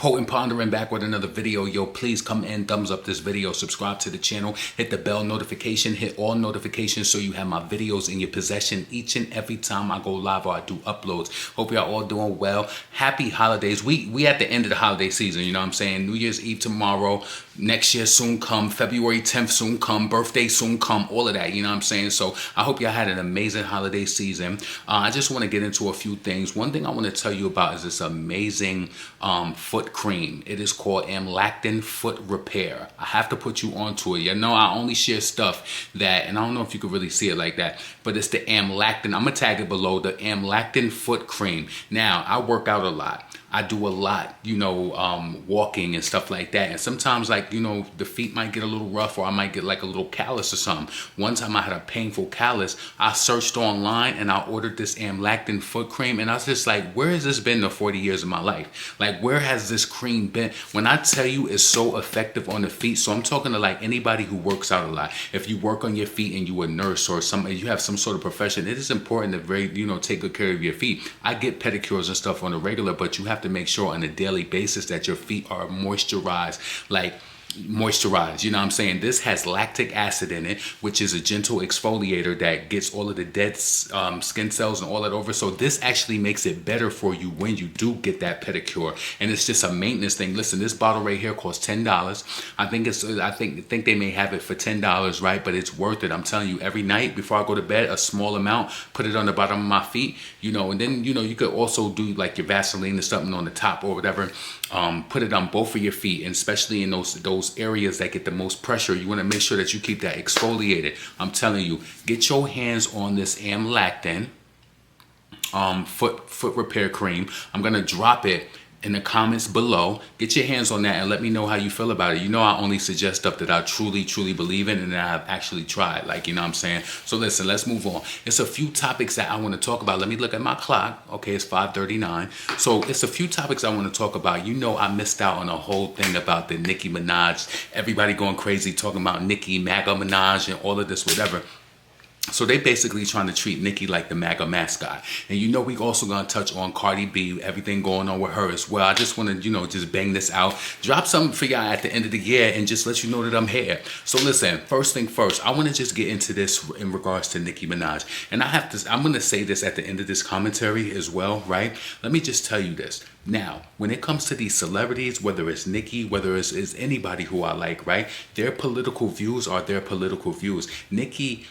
Potent Pondering back with another video. Yo, please come in, thumbs up this video, subscribe to the channel, hit the bell notification, hit all notifications so you have my videos in your possession each and every time I go live or I do uploads. Hope y'all all doing well. Happy holidays. We at the end of the holiday season, you know what I'm saying? New Year's Eve tomorrow, next year soon come, February 10th soon come, birthday soon come, all of that, you know what I'm saying? So I hope y'all had an amazing holiday season. I just want to get into a few things. One thing I want to tell you about is this amazing foot cream. It is called Amlactin Foot Repair. I have to put you onto it. You know, I only share stuff that, and I don't know if you can really see it like that, but it's the Amlactin. I'm gonna tag it below, the Amlactin Foot Cream. Now, I work out a lot. I do a lot, you know, walking and stuff like that. And sometimes, like, you know, the feet might get a little rough or I might get like a little callus or something. One time I had a painful callus. I searched online and I ordered this Amlactin foot cream. And I was just like, where has this been the 40 years of my life? Like, where has this cream been? When I tell you it's so effective on the feet, so I'm talking to like anybody who works out a lot. If you work on your feet and you're a nurse or you have some sort of profession, it is important to take good care of your feet. I get pedicures and stuff on a regular, but you have to make sure on a daily basis that your feet are moisturized, you know what I'm saying? This has lactic acid in it, which is a gentle exfoliator that gets all of the dead skin cells and all that over. So this actually makes it better for you when you do get that pedicure. And it's just a maintenance thing. Listen, this bottle right here costs $10. I think they may have it for $10, right? But it's worth it. I'm telling you, every night before I go to bed, a small amount, put it on the bottom of my feet, you know, and then, you know, you could also do like your Vaseline or something on the top or whatever. Put it on both of your feet, and especially in those areas that get the most pressure. You want to make sure that you keep that exfoliated. I'm telling you, get your hands on this Amlactin foot repair cream. I'm gonna drop it in the comments below. Get your hands on that and let me know how you feel about it. You know, I only suggest stuff that I truly believe in and that I've actually tried, like, you know what I'm saying? So listen, let's move on. It's a few topics that I want to talk about. Let me look at my clock. Okay, it's 5:39. So it's a few topics I want to talk about. You know, I missed out on a whole thing about the Nicki Minaj, everybody going crazy talking about Nicki MAGA Minaj and all of this, whatever. So they basically trying to treat Nicki like the MAGA mascot. And you know, we also gonna touch on Cardi B, everything going on with her as well. I just wanna, you know, just bang this out. Drop something for y'all at the end of the year and just let you know that I'm here. So listen, first thing first, I wanna just get into this in regards to Nicki Minaj. And I'm gonna say this at the end of this commentary as well, right? Let me just tell you this. Now, when it comes to these celebrities, whether it's Nicki, whether it's anybody who I like, right? Their political views are their political views. Nicki,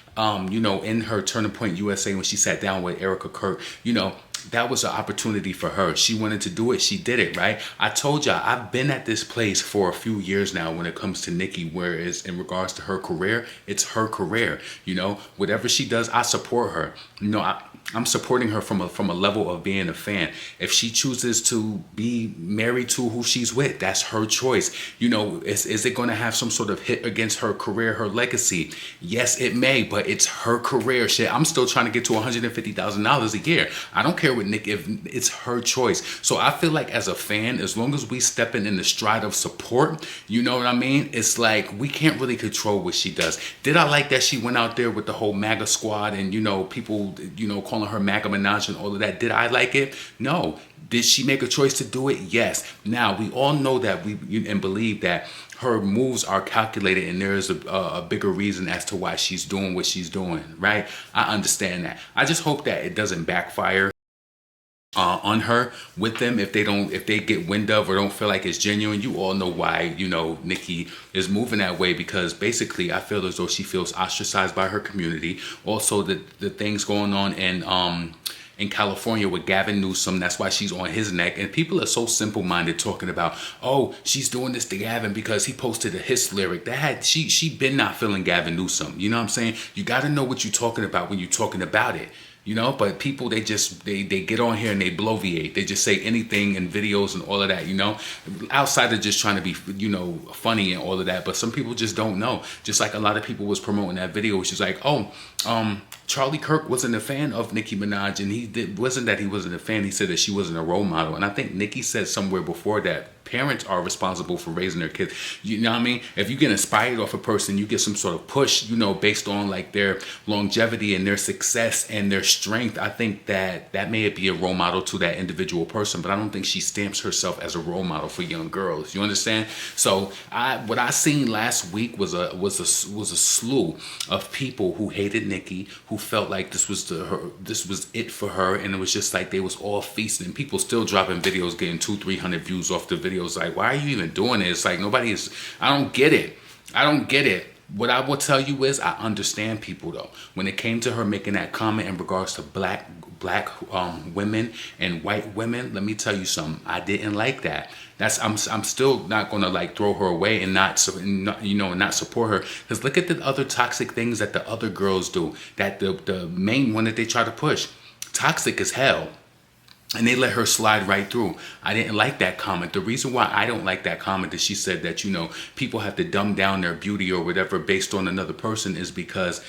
you know, in her Turning Point USA, when she sat down with Erica Kirk, you know, that was an opportunity for her. She wanted to do it. She did it, right? I told y'all, I've been at this place for a few years now when it comes to Nicki, whereas in regards to her career, it's her career. You know, whatever she does, I support her. You know, I'm supporting her from a level of being a fan. If she chooses to be married to who she's with, that's her choice. You know, is it going to have some sort of hit against her career, her legacy? Yes, it may, but it's her career. Shit, I'm still trying to get to $150,000 a year. I don't care with Nick if it's her choice. So I feel like as a fan, as long as we stepping in the stride of support, you know what I mean? It's like we can't really control what she does. Did I like that she went out there with the whole MAGA squad and, you know, people, you know, calling her MAGA Minaj and all of that? Did I like it? No. Did she make a choice to do it? Yes. Now, we all know that and believe that her moves are calculated and there is a bigger reason as to why she's doing what she's doing, right? I understand that. I just hope that it doesn't backfire on her with them if they get wind of or don't feel like it's genuine. You all know why, you know, Nicki is moving that way, because basically I feel as though she feels ostracized by her community. Also the things going on in California with Gavin Newsom, that's why she's on his neck. And people are so simple-minded talking about, oh, she's doing this to Gavin because he posted a hiss lyric. She been not feeling Gavin Newsom. You know what I'm saying? You got to know what you're talking about when you're talking about it. You know, but people, they get on here and they bloviate. They just say anything in videos and all of that, you know, outside of just trying to be, you know, funny and all of that. But some people just don't know. Just like a lot of people was promoting that video, which is like, oh, Charlie Kirk wasn't a fan of Nicki Minaj, and wasn't that he wasn't a fan. He said that she wasn't a role model, and I think Nicki said somewhere before that parents are responsible for raising their kids. You know what I mean? If you get inspired off a person, you get some sort of push, based on like their longevity and their success and their strength. I think that may be a role model to that individual person, but I don't think she stamps herself as a role model for young girls. You understand? So what I seen last week was a slew of people who hated Nicki, who felt like this was it for her, and it was just like they was all feasting. People still dropping videos, getting 200-300 views off the videos. Like, why are you even doing it? It's like nobody is. I don't get it. What I will tell you is I understand people though. When it came to her making that comment in regards to black women and white women, let me tell you something. I didn't like that. I'm still not gonna like throw her away and not support her, because look at the other toxic things that the other girls do. That the main one that they try to push, toxic as hell. And they let her slide right through. I didn't like that comment. The reason why I don't like that comment is she said that, people have to dumb down their beauty or whatever based on another person, is because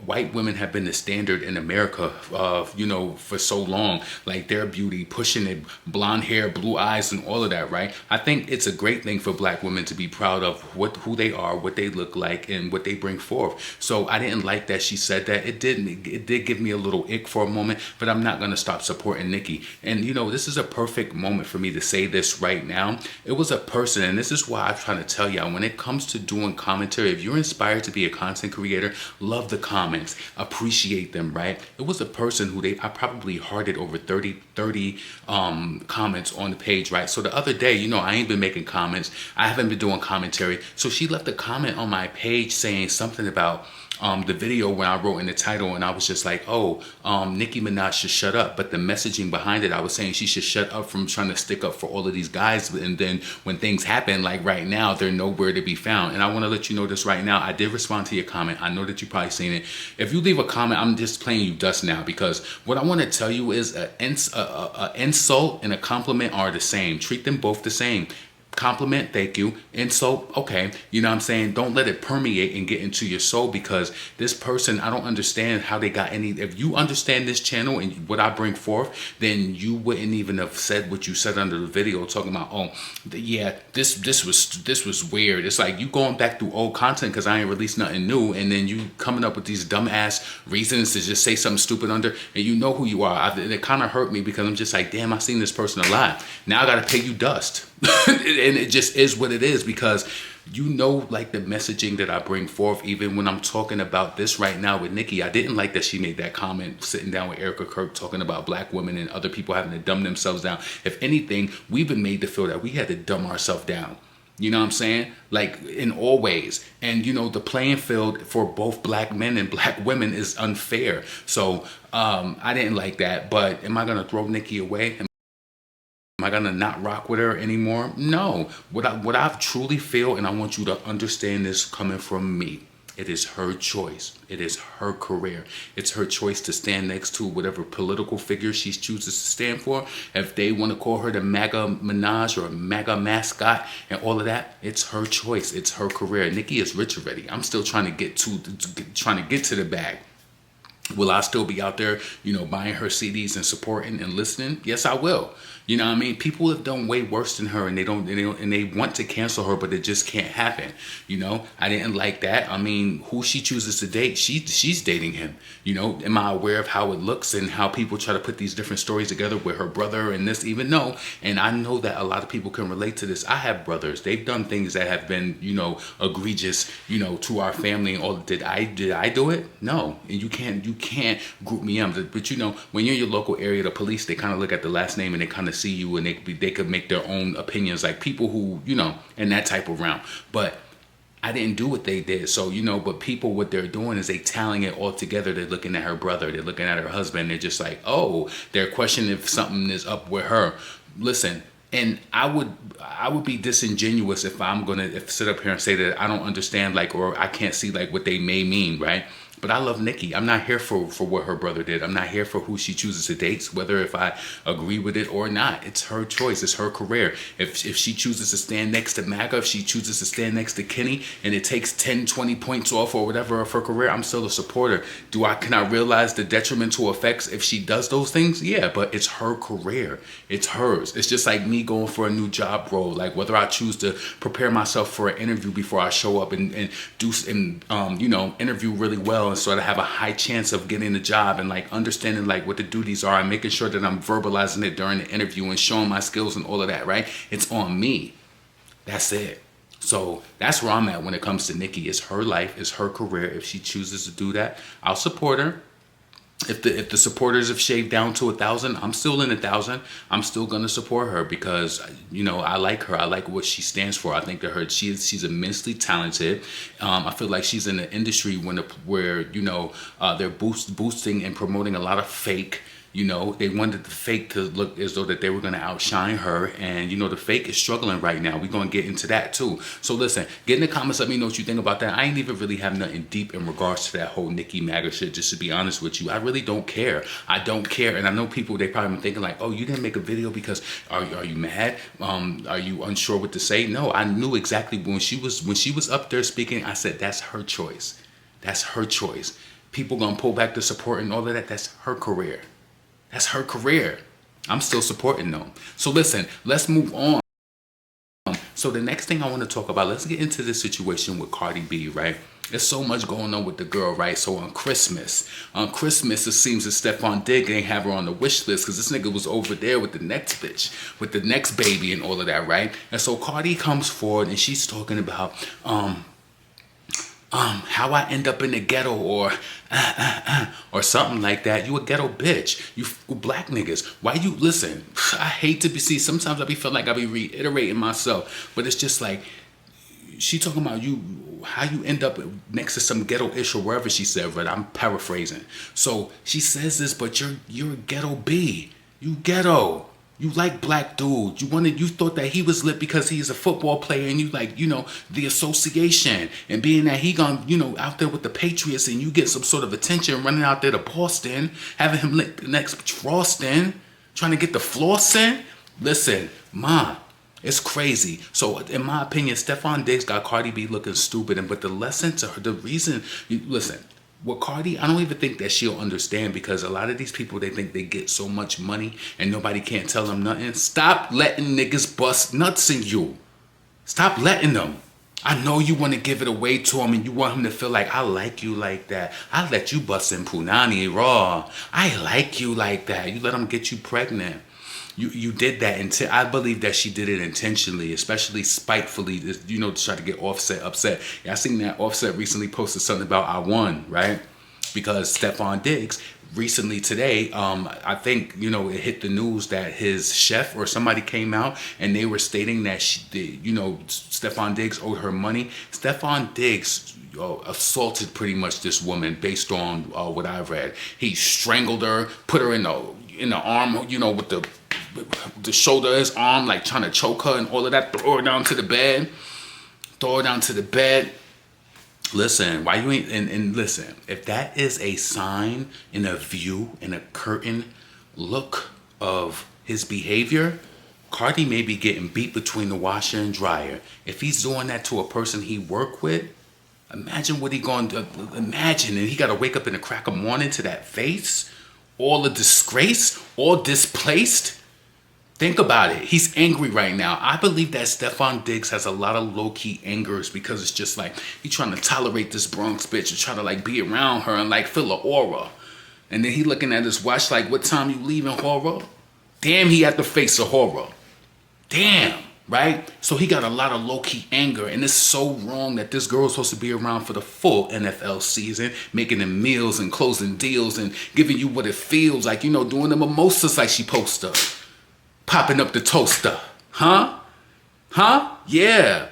white women have been the standard in America, for so long. Like their beauty, pushing it, blonde hair, blue eyes, and all of that, right? I think it's a great thing for black women to be proud of who they are, what they look like, and what they bring forth. So I didn't like that she said that. It did give me a little ick for a moment, but I'm not going to stop supporting Nicki. And this is a perfect moment for me to say this right now. It was a person, and this is why I'm trying to tell y'all, when it comes to doing commentary, if you're inspired to be a content creator, love the comments, appreciate them, right? It was a person who I probably hearted over 30 comments on the page, right? So the other day, I ain't been making comments. I haven't been doing commentary. So she left a comment on my page saying something about the video when I wrote in the title, and I was just like, Nicki Minaj should shut up. But the messaging behind it, I was saying she should shut up from trying to stick up for all of these guys. And then when things happen, like right now, they're nowhere to be found. And I want to let you know this right now. I did respond to your comment. I know that you probably seen it. If you leave a comment, I'm just playing you dust now, because what I want to tell you is an insult and a compliment are the same. Treat them both the same. Compliment, thank you. Insult, okay. You know what I'm saying? Don't let it permeate and get into your soul, because this person, I don't understand how they got any. If you understand this channel and what I bring forth, then you wouldn't even have said what you said under the video, talking about, this was weird. It's like you going back through old content because I ain't released nothing new, and then you coming up with these dumbass reasons to just say something stupid under, and you know who you are. It kind of hurt me, because I'm just like, damn, I seen this person a lot. Now I got to pay you dust. And it just is what it is, because like the messaging that I bring forth, even when I'm talking about this right now with Nicki. I didn't like that she made that comment sitting down with Erica Kirk talking about black women and other people having to dumb themselves down. If anything, we've been made to feel that we had to dumb ourselves down. You know what I'm saying? Like in all ways. And the playing field for both black men and black women is unfair. So I didn't like that. But am I going to throw Nicki away? Am I gonna not rock with her anymore? No. What I truly feel, and I want you to understand this coming from me, it is her choice. It is her career. It's her choice to stand next to whatever political figure she chooses to stand for. If they want to call her the MAGA Minaj or MAGA Mascot and all of that, it's her choice. It's her career. Nicki is rich already. I'm still trying to get to the bag. Will I still be out there, buying her CDs and supporting and listening? Yes, I will. You know what I mean? People have done way worse than her, and they want to cancel her, but it just can't happen. I didn't like that. I mean, who she chooses to date, she's dating him. Am I aware of how it looks and how people try to put these different stories together with her brother and this? Even no. And I know that a lot of people can relate to this. I have brothers. They've done things that have been, egregious, to our family and all. Did I do it? No. And you can't group me up. But when you're in your local area, the police, they kind of look at the last name and they kind of see you, and they could make their own opinions, like people who in that type of realm. But I didn't do what they did. So but people, what they're doing is they tallying it all together. They're looking at her brother, they're looking at her husband, they're just like, they're questioning if something is up with her. Listen, and I would be disingenuous if I'm gonna sit up here and say that I don't understand, or I can't see what they may mean, right? But I love Nicki. I'm not here for what her brother did. I'm not here for who she chooses to date, whether if I agree with it or not. It's her choice. It's her career. If she chooses to stand next to MAGA, if she chooses to stand next to Kenny, and it takes 10, 20 points off or whatever of her career, I'm still a supporter. Can I realize the detrimental effects if she does those things? Yeah, but it's her career. It's hers. It's just like me going for a new job role. Like whether I choose to prepare myself for an interview before I show up and do interview really well and sort of have a high chance of getting the job, and like understanding like what the duties are and making sure that I'm verbalizing it during the interview and showing my skills and all of that, right? It's on me. That's it. So that's where I'm at when it comes to Nicki. It's her life, it's her career. If she chooses to do that, I'll support her. If the supporters have shaved down to 1,000, I'm still in 1,000. I'm still gonna support her because I like her. I like what she stands for. I think that she's immensely talented. I feel like she's in an industry where they're boosting and promoting a lot of fake. They wanted the fake to look as though that they were going to outshine her. And, the fake is struggling right now. We're going to get into that, too. So, listen, get in the comments. Let me know what you think about that. I ain't even really have nothing deep in regards to that whole Nicki MAGA shit, just to be honest with you. I really don't care. I don't care. And I know people, they probably been thinking like, oh, you didn't make a video because are you mad? Are you unsure what to say? No, I knew exactly when she was up there speaking. I said, that's her choice. That's her choice. People going to pull back the support and all of that. That's her career. That's her career. I'm still supporting them. So listen, let's move on. So the next thing I want to talk about, let's get into this situation with Cardi B, right? There's so much going on with the girl, right? So on Christmas, it seems that Stefon Diggs ain't have her on the wish list because this nigga was over there with the next bitch, with the next baby and all of that, right? And so Cardi comes forward and she's talking about how I end up in the ghetto or something like that. You a ghetto bitch. You black niggas. Why you listen? I hate to sometimes I be feeling like I be reiterating myself, but it's just like she talking about how you end up next to some ghetto ish or wherever she said, but I'm paraphrasing. So she says this, but you're a ghetto B. You ghetto. You like black dude. You thought that he was lit because he's a football player and you like, the association and being that he gone, out there with the Patriots and you get some sort of attention running out there to Boston, having him lick the next Frostin', trying to get the flossing. Listen, ma, it's crazy. So in my opinion, Stefon Diggs got Cardi B looking stupid. But the lesson to her, the reason, listen, with Cardi, I don't even think that she'll understand because a lot of these people, they think they get so much money and nobody can't tell them nothing. Stop letting niggas bust nuts in you. Stop letting them. I know you want to give it away to him and you want him to feel like, I like you like that. I let you bust in Punani raw. I like you like that. You let him get you pregnant. You did that, I believe that she did it intentionally, especially spitefully, to try to get Offset upset. Yeah, I seen that Offset recently posted something about I won, right? Because Stefon Diggs recently today, I think, it hit the news that his chef or somebody came out and they were stating that Stefon Diggs owed her money. Stefon Diggs assaulted pretty much this woman based on what I've read. He strangled her, put her in the arm, with the shoulder of his arm, like trying to choke her and all of that, throw her down to the bed. Listen, why you ain't, and listen, if that is a sign and a view and a curtain look of his behavior, Cardi may be getting beat between the washer and dryer. If he's doing that to a person he work with, imagine what he going to, imagine, and he got to wake up in the crack of morning to that face, all the disgrace, all displaced. Think about it. He's angry right now. I believe that Stefon Diggs has a lot of low-key angers because it's just like he's trying to tolerate this Bronx bitch and try to like be around her and like feel an aura. And then he looking at his watch like, what time you leaving, horror? Damn, he had to face a horror. Damn, right? So he got a lot of low-key anger, and it's so wrong that this girl's supposed to be around for the full NFL season, making them meals and closing deals and giving you what it feels like, doing the mimosas like she supposed to. Popping up the toaster. Huh? Yeah.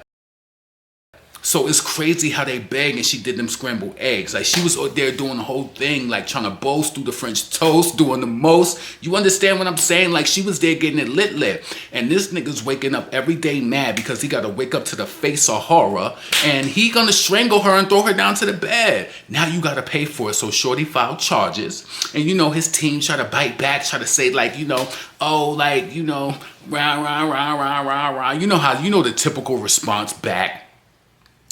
So it's crazy how they beg, and she did them scrambled eggs. Like, she was out there doing the whole thing, like trying to boast, do the French toast, doing the most. You understand what I'm saying? Like, she was there getting it lit. And this nigga's waking up every day mad because he got to wake up to the face of horror, and he gonna strangle her and throw her down to the bed. Now you got to pay for it. So shorty filed charges, and you know his team try to bite back, try to say like, you know, oh, like, you know, rah rah rah rah rah rah. You know how, you know, the typical response back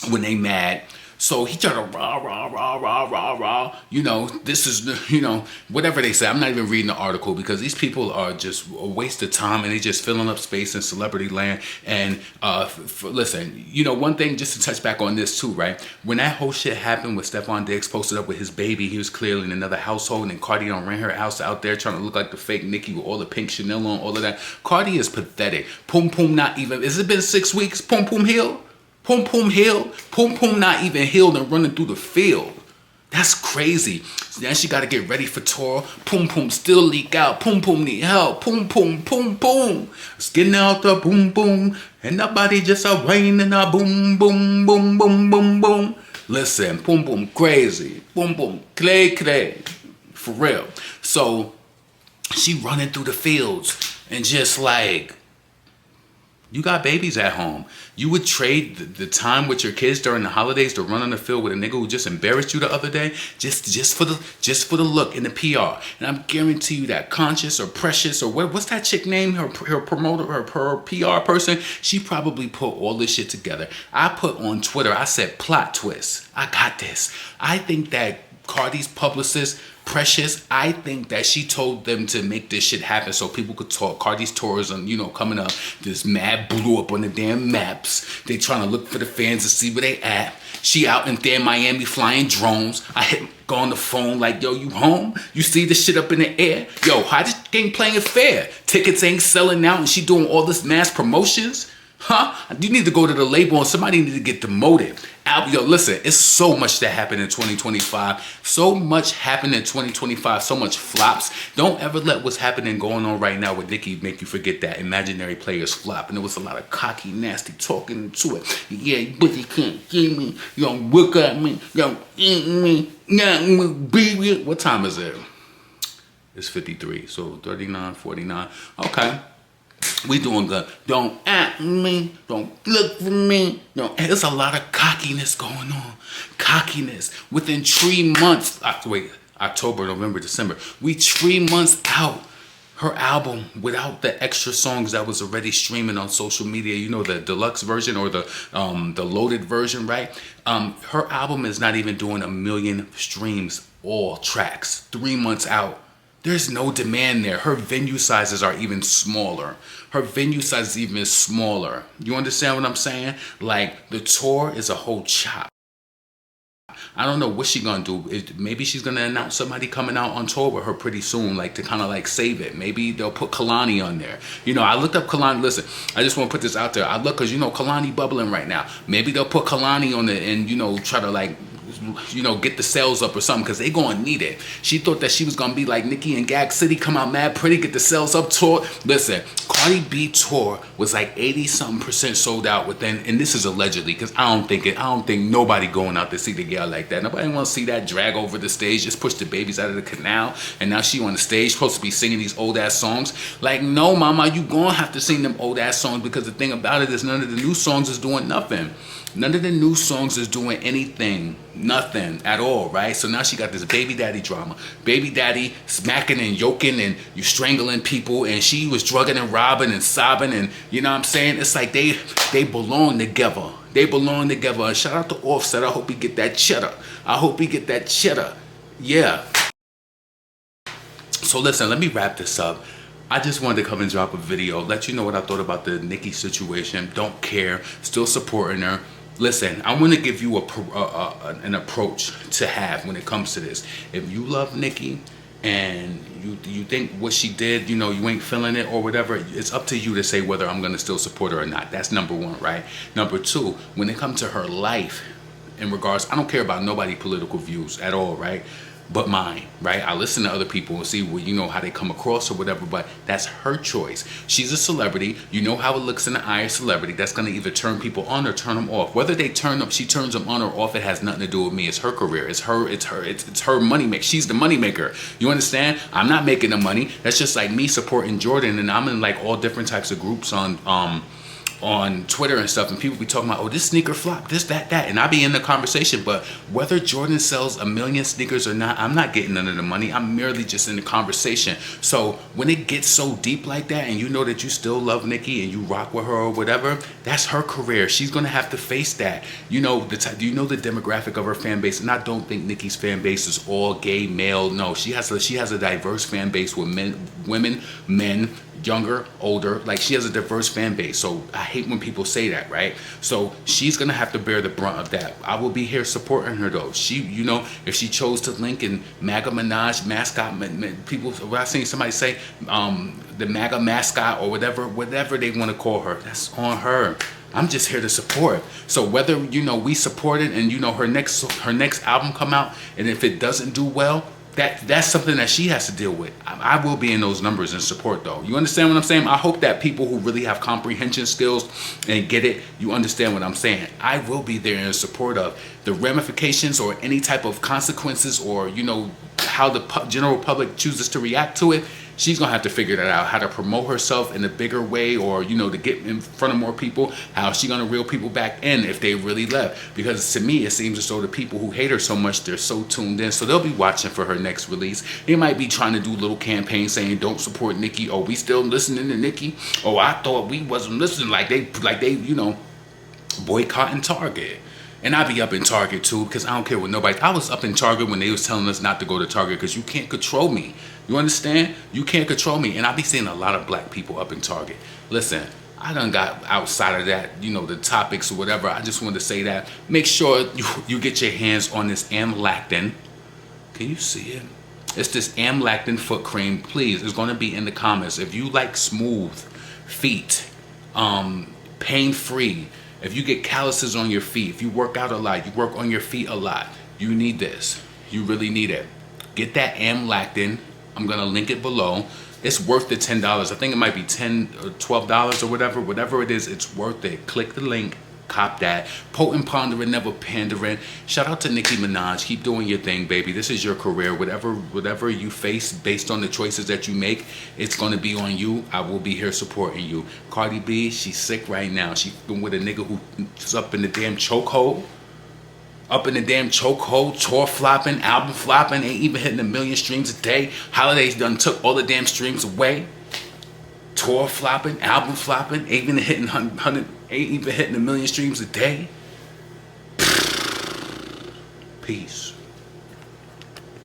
when they mad. So he tried to rah, rah, rah, rah, rah, rah. You know, this is, you know, whatever they say. I'm not even reading the article because these people are just a waste of time, and they just filling up space in celebrity land. And listen, you know, one thing just to touch back on this too, right? When that whole shit happened with Stefon Diggs posted up with his baby, he was clearly in another household, and Cardi ran her house out there trying to look like the fake Nicki with all the pink Chanel on, all of that. Cardi is pathetic. Poom Poom not even, has it been 6 weeks? Poom Poom healed? Poom Poom healed? Poom Poom not even healed and running through the field. That's crazy. Then she got to get ready for tour. Poom Poom still leak out. Poom Poom need help. Poom Poom, Poom Poom. It's getting out the boom boom. And the body just a rain and a boom boom boom boom boom boom. Listen, Poom Poom crazy. Boom Boom clay. For real. So she running through the fields and just like, you got babies at home. You would trade the time with your kids during the holidays to run on the field with a nigga who just embarrassed you the other day, just for the look and the PR. And I'm guarantee you that Conscious or Precious or what's that chick name? Her promoter, her PR person. She probably put all this shit together. I put on Twitter, I said plot twist. I got this. I think that Cardi's publicist, Precious, I think that she told them to make this shit happen so people could talk. Cardi's tourism, you know, coming up, this mad blew up on the damn maps. They trying to look for the fans to see where they at. She out in there in Miami flying drones. I go on the phone like, yo, you home? You see this shit up in the air? Yo, how this game playing fair? Tickets ain't selling out and she doing all this mass promotions? Huh? You need to go to the label and somebody need to get demoted. Yo, listen, it's so much that happened in 2025. So much happened in 2025. So much flops. Don't ever let what's happening going on right now with Nicki make you forget that imaginary players flop. And there was a lot of cocky, nasty talking to it. Yeah, but you can't get me. You don't look at me. You don't eat me. Baby. What time is it? It's 53. So 39, 49. Okay. We doing good. Don't at me. Don't look for me. No, there's a lot of cockiness going on. Cockiness. Within 3 months. October, November, December. We 3 months out. Her album without the extra songs that was already streaming on social media. You know, the deluxe version or the loaded version, right? Her album is not even doing 1 million streams, all tracks. 3 months out. There's no demand there. Her venue sizes are even smaller. Her venue size is even smaller. You understand what I'm saying? Like, the tour is a whole chop. I don't know what she's gonna do. Maybe she's gonna announce somebody coming out on tour with her pretty soon, like to kind of like save it. Maybe they'll put Kalani on there. You know, I looked up Kalani. Listen, I just want to put this out there. I look, cause you know Kalani bubbling right now. Maybe they'll put Kalani on it and, you know, try to like, you know, get the sales up or something, because they gonna need it. She thought that she was gonna be like Nicki and Gag City, come out mad pretty, get the sales up tour. Listen, Cardi B tour was like 80-something% sold out within, and this is allegedly, because I don't think nobody going out to see the girl like that. Nobody want to see that drag over the stage, just push the babies out of the canal, and now she on the stage supposed to be singing these old ass songs. Like, no, mama, you gonna have to sing them old ass songs, because the thing about it is none of the new songs is doing nothing. None of the new songs is doing anything, nothing at all, right? So now she got this baby daddy drama. Baby daddy smacking and yoking and you strangling people, and she was drugging and robbing and sobbing, and you know what I'm saying? It's like they belong together. They belong together. And shout out to Offset. I hope he get that cheddar. I hope he get that cheddar. Yeah. So listen, let me wrap this up. I just wanted to come and drop a video, let you know what I thought about the Nicki situation. Don't care, still supporting her. Listen, I want to give you an approach to have when it comes to this. If you love Nicki and you think what she did, you know, you ain't feeling it or whatever, it's up to you to say whether I'm going to still support her or not. That's number one, right? Number two, when it comes to her life, in regards, I don't care about nobody's political views at all, right? but mine, right? I listen to other people and see how they come across or whatever, but that's her choice. She's a celebrity. You know how it looks in the eye of celebrity. That's going to either turn people on or turn them off. Whether she turns them on or off, it has nothing to do with me. It's her career. It's her money maker. She's the money maker. You understand? I'm not making the money. That's just like me supporting Jordan, and I'm in like all different types of groups on Twitter and stuff, and people be talking about, oh, this sneaker flop, this, that, and I be in the conversation. But whether Jordan sells 1 million sneakers or not, I'm not getting none of the money. I'm merely just in the conversation. So when it gets so deep like that, and you know that you still love Nicki and you rock with her or whatever, that's her career. She's gonna have to face that. Do you know the demographic of her fan base? And I don't think Nicki's fan base is all gay male. No, she has a diverse fan base with women, men, younger, older. Like, she has a diverse fan base. So I hate when people say that, right? So she's gonna have to bear the brunt of that. I will be here supporting her though. She, if she chose to link in MAGA Minaj Mascot, people, what I seen somebody say, the MAGA Mascot or whatever they want to call her, that's on her. I'm just here to support. So whether we support it and her next album come out, and if it doesn't do well, that's something that she has to deal with. I will be in those numbers and support though. You understand what I'm saying? I hope that people who really have comprehension skills and get it, you understand what I'm saying. I will be there in support of the ramifications or any type of consequences, or how the general public chooses to react to it. She's gonna have to figure that out, how to promote herself in a bigger way, or to get in front of more people. How is she gonna reel people back in if they really left? Because to me, it seems as though the people who hate her so much, they're so tuned in, so they'll be watching for her next release. They might be trying to do little campaigns saying, "Don't support Nicki." Oh, we still listening to Nicki? Oh, I thought we wasn't listening. Like they boycotting Target. And I be up in Target too, because I don't care what nobody. I was up in Target when they was telling us not to go to Target because you can't control me. You understand? You can't control me. And I be seeing a lot of black people up in Target. Listen, I done got outside of that, the topics or whatever. I just wanted to say that. Make sure you get your hands on this amlactin. Can you see it? It's this amlactin foot cream. Please, it's going to be in the comments. If you like smooth feet, pain-free, if you get calluses on your feet, if you work out a lot, you work on your feet a lot, you need this. You really need it. Get that amlactin. I'm going to link it below. It's worth the $10. I think it might be $10 or $12 or whatever it is. It's worth it. Click the link. Cop that. Potent, pondering, never pandering. Shout out to Nicki Minaj. Keep doing your thing, baby. This is your career. Whatever you face based on the choices that you make, it's going to be on you. I will be here supporting you. Cardi B, she's sick right now. She's been with a nigga who's up in the damn chokehold. Tour flopping, album flopping, ain't even hitting 1 million streams a day. Holidays done took all the damn streams away. Tour flopping, album flopping, ain't even hitting 1 million streams a day. Peace.